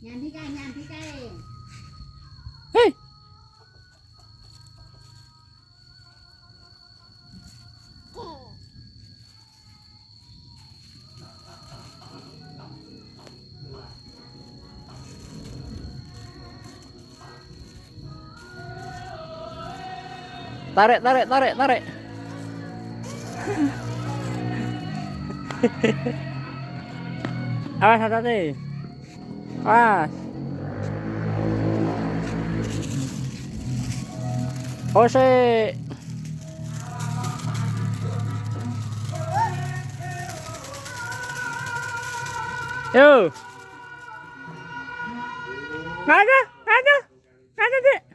Nyanti kae. Hei. Tarik. Awas hati-hati. Awas. Ose. Yo. Nggak ada, Dek.